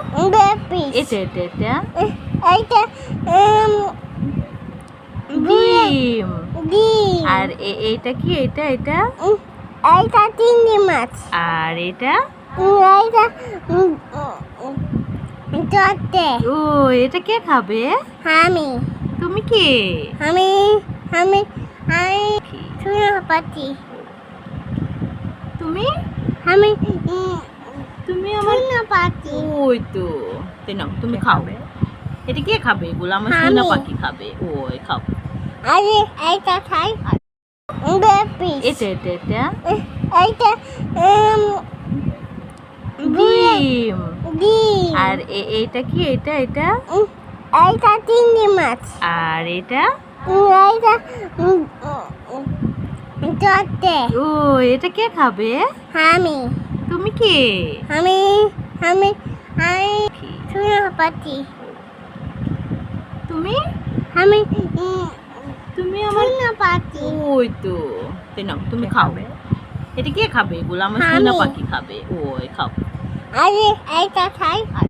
Baby এটা এইটা ডিম। ডিম আর এইটা কি? এটা এইটা চিংড়ি মাছ আর এটা এইটা চটে ও, এটা কে খাবে? আমি তুমি কে? আমি আমি আমি সুনাপাতি তুমি আমি তুমি আমার সুনাপাতি ওই তো নাও, তুমি খাও। এটা কে খাবে এগুলো? আমার আমি। সোনা পাখি খাবে। ওই খাও। আরে এইটা খাই বেবি এটা এইটা ডিম। ডিম আর এইটা কি? এটা এইটা চিংড়ি মাছ আর এটা এইটা চটে ও, এটা কে খাবে? আমি তুমি কে? আমি আমি আমি সুনাপাতি তুমি আমি তুমি আমার সুনাপাতি ওই তো নাও, তুমি খাও। এটা কে খাবে এগুলো? আমার আমি। সোনা পাখি খাবে। ওই খাও। আরে এইটা খাই